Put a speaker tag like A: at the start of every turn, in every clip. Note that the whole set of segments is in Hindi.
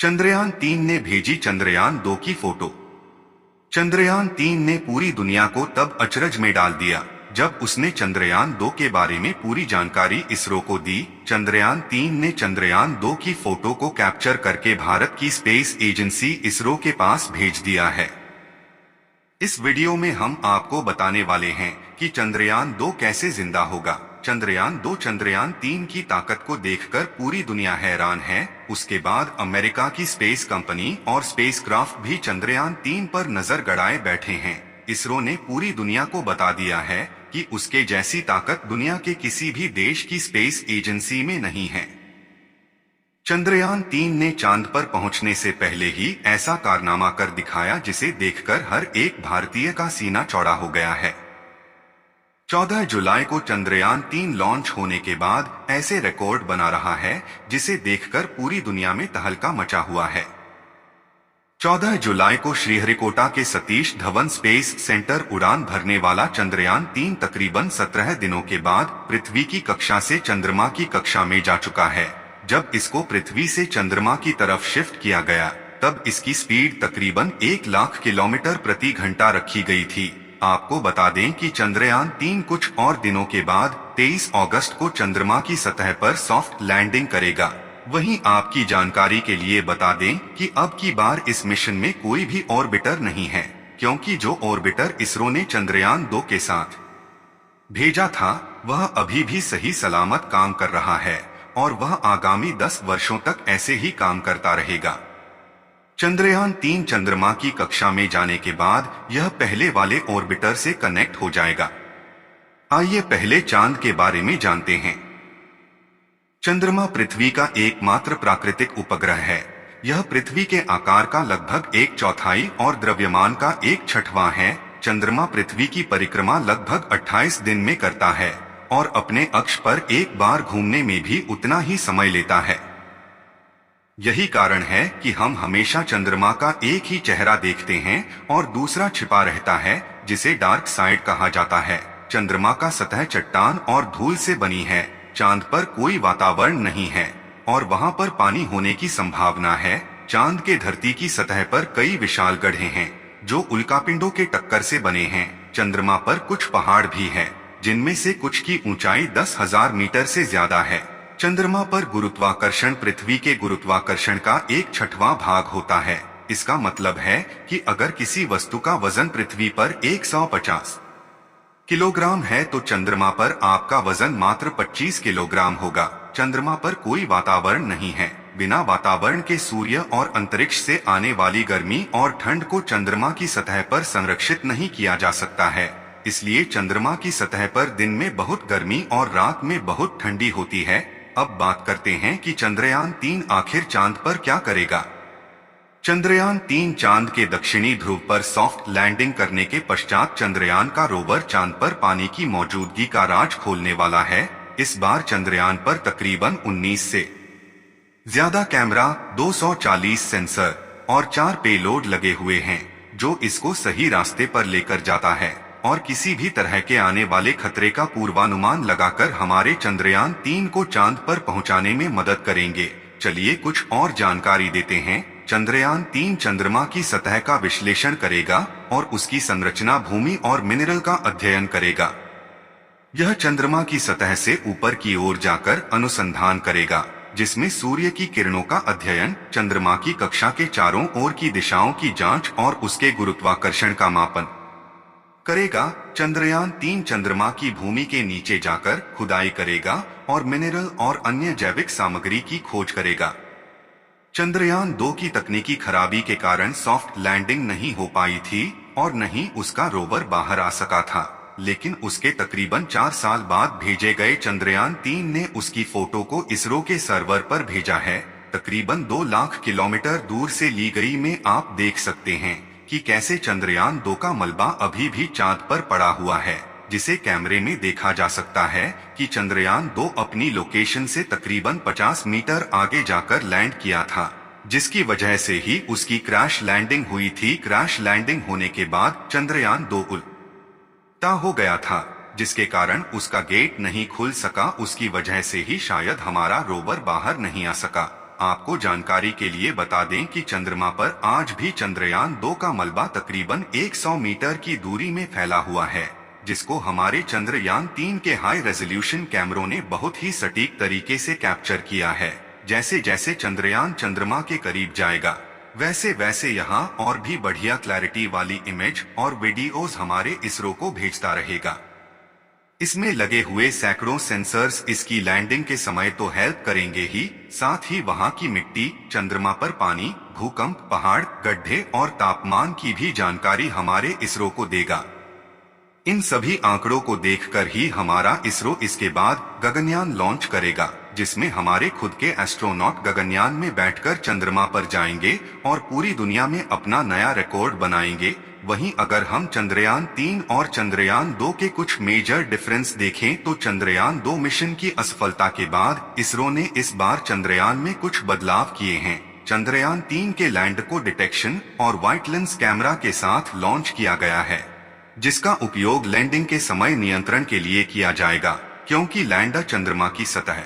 A: चंद्रयान-3 ने भेजी चंद्रयान-2 की फोटो। चंद्रयान-3 ने पूरी दुनिया को तब अचरज में डाल दिया जब उसने चंद्रयान-2 के बारे में पूरी जानकारी इसरो को दी। चंद्रयान-3 ने चंद्रयान-2 की फोटो को कैप्चर करके भारत की स्पेस एजेंसी इसरो के पास भेज दिया है। इस वीडियो में हम आपको बताने वाले हैं कि चंद्रयान-2 कैसे जिंदा होगा। चंद्रयान-2 चंद्रयान-3 की ताकत को देखकर पूरी दुनिया हैरान है। उसके बाद अमेरिका की स्पेस कंपनी और स्पेसक्राफ्ट भी चंद्रयान-3 पर नजर गड़ाए बैठे हैं। इसरो ने पूरी दुनिया को बता दिया है कि उसके जैसी ताकत दुनिया के किसी भी देश की स्पेस एजेंसी में नहीं है। चंद्रयान-3 ने चांद पर पहुंचने से पहले ही ऐसा कारनामा कर दिखाया जिसे देखकर हर एक भारतीय का सीना चौड़ा हो गया है। 14 जुलाई को चंद्रयान-3 लॉन्च होने के बाद ऐसे रिकॉर्ड बना रहा है जिसे देखकर पूरी दुनिया में तहलका मचा हुआ है। 14 जुलाई को श्रीहरिकोटा के सतीश धवन स्पेस सेंटर उड़ान भरने वाला चंद्रयान-3 तकरीबन 17 दिनों के बाद पृथ्वी की कक्षा से चंद्रमा की कक्षा में जा चुका है। जब इसको पृथ्वी से चंद्रमा की तरफ शिफ्ट किया गया तब इसकी स्पीड तकरीबन 1 लाख किलोमीटर प्रति घंटा रखी गई थी। आपको बता दें कि चंद्रयान-3 कुछ और दिनों के बाद 23 अगस्त को चंद्रमा की सतह पर सॉफ्ट लैंडिंग करेगा। वहीं आपकी जानकारी के लिए बता दें कि अब की बार इस मिशन में कोई भी ऑर्बिटर नहीं है, क्योंकि जो ऑर्बिटर इसरो ने चंद्रयान-2 के साथ भेजा था वह अभी भी सही सलामत काम कर रहा है और वह आगामी 10 वर्षों तक ऐसे ही काम करता रहेगा। चंद्रयान-3 चंद्रमा की कक्षा में जाने के बाद यह पहले वाले ऑर्बिटर से कनेक्ट हो जाएगा। आइए पहले चांद के बारे में जानते हैं। चंद्रमा पृथ्वी का एकमात्र प्राकृतिक उपग्रह है। यह पृथ्वी के आकार का लगभग 1/4 और द्रव्यमान का 1/6 है। चंद्रमा पृथ्वी की परिक्रमा लगभग 28 दिन में करता है और अपने अक्ष पर एक बार घूमने में भी उतना ही समय लेता है। यही कारण है कि हम हमेशा चंद्रमा का एक ही चेहरा देखते हैं और दूसरा छिपा रहता है, जिसे डार्क साइड कहा जाता है। चंद्रमा का सतह चट्टान और धूल से बनी है। चांद पर कोई वातावरण नहीं है और वहां पर पानी होने की संभावना है। चांद के धरती की सतह पर कई विशाल गड्ढे हैं जो उल्कापिंडों के टक्कर से बने हैं। चंद्रमा पर कुछ पहाड़ भी हैं, जिनमें से कुछ की ऊंचाई 10,000 मीटर से ज्यादा है। चंद्रमा पर गुरुत्वाकर्षण पृथ्वी के गुरुत्वाकर्षण का 1/6 भाग होता है। इसका मतलब है कि अगर किसी वस्तु का वजन पृथ्वी पर 150 किलोग्राम है तो चंद्रमा पर आपका वजन मात्र 25 किलोग्राम होगा। चंद्रमा पर कोई वातावरण नहीं है। बिना वातावरण के सूर्य और अंतरिक्ष से आने वाली गर्मी और ठंड को चंद्रमा की सतह पर संरक्षित नहीं किया जा सकता है। इसलिए चंद्रमा की सतह पर दिन में बहुत गर्मी और रात में बहुत ठंडी होती है। अब बात करते हैं कि चंद्रयान-3 आखिर चांद पर क्या करेगा। चंद्रयान-3 चांद के दक्षिणी ध्रुव पर सॉफ्ट लैंडिंग करने के पश्चात चंद्रयान का रोवर चांद पर पानी की मौजूदगी का राज खोलने वाला है। इस बार चंद्रयान पर तकरीबन 19 से ज्यादा कैमरा, 240 सेंसर और 4 पेलोड लगे हुए हैं, जो इसको सही रास्ते पर लेकर जाता है और किसी भी तरह के आने वाले खतरे का पूर्वानुमान लगाकर हमारे चंद्रयान-3 को चांद पर पहुंचाने में मदद करेंगे। चलिए कुछ और जानकारी देते हैं। चंद्रयान-3 चंद्रमा की सतह का विश्लेषण करेगा और उसकी संरचना, भूमि और मिनरल का अध्ययन करेगा। यह चंद्रमा की सतह से ऊपर की ओर जाकर अनुसंधान करेगा, जिसमें सूर्य की किरणों का अध्ययन, चंद्रमा की कक्षा के चारों ओर की दिशाओं की जांच और उसके गुरुत्वाकर्षण का मापन करेगा। चंद्रयान-3 चंद्रमा की भूमि के नीचे जाकर खुदाई करेगा और मिनरल और अन्य जैविक सामग्री की खोज करेगा। चंद्रयान-2 की तकनीकी खराबी के कारण सॉफ्ट लैंडिंग नहीं हो पाई थी और न ही उसका रोवर बाहर आ सका था, लेकिन उसके तकरीबन 4 साल बाद भेजे गए चंद्रयान-3 ने उसकी फोटो को इसरो के सर्वर पर भेजा है। तकरीबन 2 लाख किलोमीटर दूर से ली गई में आप देख सकते हैं कि कैसे चंद्रयान-2 का मलबा अभी भी चांद पर पड़ा हुआ है, जिसे कैमरे में देखा जा सकता है कि चंद्रयान-2 अपनी लोकेशन से तकरीबन 50 मीटर आगे जाकर लैंड किया था, जिसकी वजह से ही उसकी क्रैश लैंडिंग हुई थी। क्रैश लैंडिंग होने के बाद चंद्रयान-2 उल्टा हो गया था, जिसके कारण उसका गेट नहीं खुल सका। उसकी वजह से ही शायद हमारा रोवर बाहर नहीं आ सका। आपको जानकारी के लिए बता दें कि चंद्रमा पर आज भी चंद्रयान 2 का मलबा तकरीबन 100 मीटर की दूरी में फैला हुआ है, जिसको हमारे चंद्रयान 3 के हाई रेजोल्यूशन कैमरों ने बहुत ही सटीक तरीके से कैप्चर किया है। जैसे जैसे चंद्रयान चंद्रमा के करीब जाएगा, वैसे वैसे यहाँ और भी बढ़िया क्लैरिटी वाली इमेज और वीडियोस हमारे इसरो को भेजता रहेगा। इसमें लगे हुए सैकड़ों सेंसर्स इसकी लैंडिंग के समय तो हेल्प करेंगे ही, साथ ही वहां की मिट्टी, चंद्रमा पर पानी, भूकंप, पहाड़, गड्ढे और तापमान की भी जानकारी हमारे इसरो को देगा। इन सभी आंकड़ों को देखकर ही हमारा इसरो इसके बाद गगनयान लॉन्च करेगा, जिसमें हमारे खुद के एस्ट्रोनॉट गगनयान में बैठकर चंद्रमा पर जाएंगे और पूरी दुनिया में अपना नया रिकॉर्ड बनाएंगे। वहीं अगर हम चंद्रयान 3 और चंद्रयान 2 के कुछ मेजर डिफरेंस देखें तो चंद्रयान 2 मिशन की असफलता के बाद इसरो ने इस बार चंद्रयान में कुछ बदलाव किए हैं। चंद्रयान 3 के लैंड को डिटेक्शन और वाइट लेंस कैमरा के साथ लॉन्च किया गया है, जिसका उपयोग लैंडिंग के समय नियंत्रण के लिए किया जाएगा, क्योंकि लैंडर चंद्रमा की सतह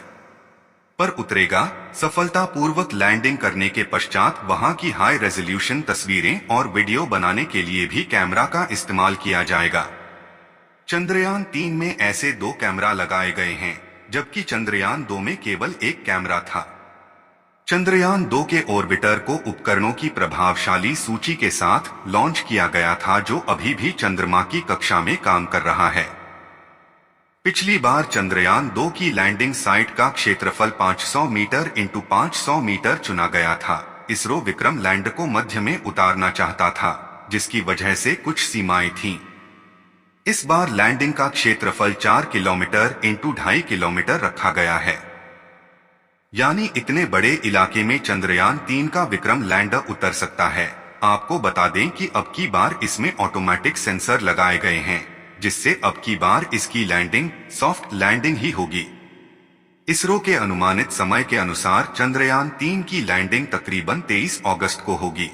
A: पर उतरेगा। सफलतापूर्वक लैंडिंग करने के पश्चात वहां की हाई रेजोल्यूशन तस्वीरें और वीडियो बनाने के लिए भी कैमरा का इस्तेमाल किया जाएगा। चंद्रयान 3 में ऐसे 2 कैमरा लगाए गए हैं, जबकि चंद्रयान 2 में केवल एक कैमरा था। चंद्रयान 2 के ऑर्बिटर को उपकरणों की प्रभावशाली सूची के साथ लॉन्च किया गया था, जो अभी भी चंद्रमा की कक्षा में काम कर रहा है। पिछली बार चंद्रयान 2 की लैंडिंग साइट का क्षेत्रफल 500 मीटर इंटू 500 मीटर चुना गया था। इसरो विक्रम लैंडर को मध्य में उतारना चाहता था, जिसकी वजह से कुछ सीमाएं थीं। इस बार लैंडिंग का क्षेत्रफल 4 किलोमीटर इंटू 2.5 किलोमीटर रखा गया है, यानी इतने बड़े इलाके में चंद्रयान 3 का विक्रम लैंडर उतर सकता है। आपको बता दें कि अब की बार इसमें ऑटोमेटिक सेंसर लगाए गए हैं, जिससे अब की बार इसकी लैंडिंग सॉफ्ट लैंडिंग ही होगी। इसरो के अनुमानित समय के अनुसार चंद्रयान 3 की लैंडिंग तकरीबन 23 अगस्त को होगी।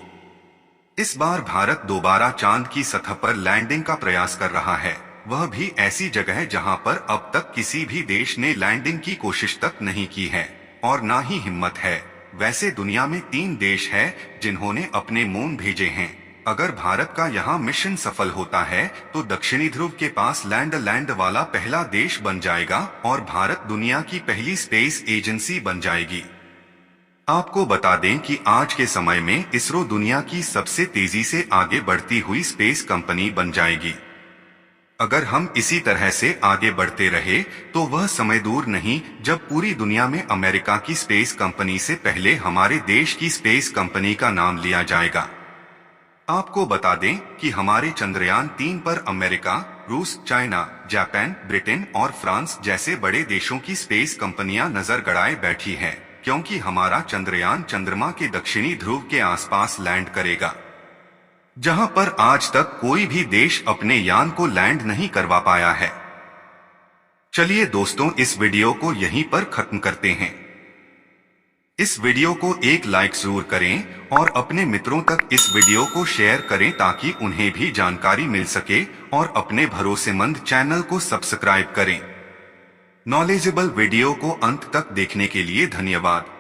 A: इस बार भारत दोबारा चांद की सतह पर लैंडिंग का प्रयास कर रहा है, वह भी ऐसी जगह जहां पर अब तक किसी भी देश ने लैंडिंग की कोशिश तक नहीं की है और ना ही हिम्मत है। वैसे दुनिया में 3 देश हैं जिन्होंने अपने मून भेजे हैं। अगर भारत का यहाँ मिशन सफल होता है तो दक्षिणी ध्रुव के पास लैंड वाला पहला देश बन जाएगा और भारत दुनिया की पहली स्पेस एजेंसी बन जाएगी। आपको बता दें कि आज के समय में इसरो दुनिया की सबसे तेजी से आगे बढ़ती हुई स्पेस कंपनी बन जाएगी। अगर हम इसी तरह से आगे बढ़ते रहे तो वह समय दूर नहीं जब पूरी दुनिया में अमेरिका की स्पेस कंपनी से पहले हमारे देश की स्पेस कंपनी का नाम लिया जाएगा। आपको बता दें कि हमारे चंद्रयान 3 पर अमेरिका, रूस, चाइना, जापान, ब्रिटेन और फ्रांस जैसे बड़े देशों की स्पेस कंपनियां नजर गड़ाए बैठी हैं, क्योंकि हमारा चंद्रयान चंद्रमा के दक्षिणी ध्रुव के आसपास लैंड करेगा, जहां पर आज तक कोई भी देश अपने यान को लैंड नहीं करवा पाया है। चलिए दोस्तों, इस वीडियो को यहीं पर खत्म करते हैं। इस वीडियो को एक लाइक जरूर करें और अपने मित्रों तक इस वीडियो को शेयर करें ताकि उन्हें भी जानकारी मिल सके, और अपने भरोसेमंद चैनल को सब्सक्राइब करें। नॉलेजेबल वीडियो को अंत तक देखने के लिए धन्यवाद।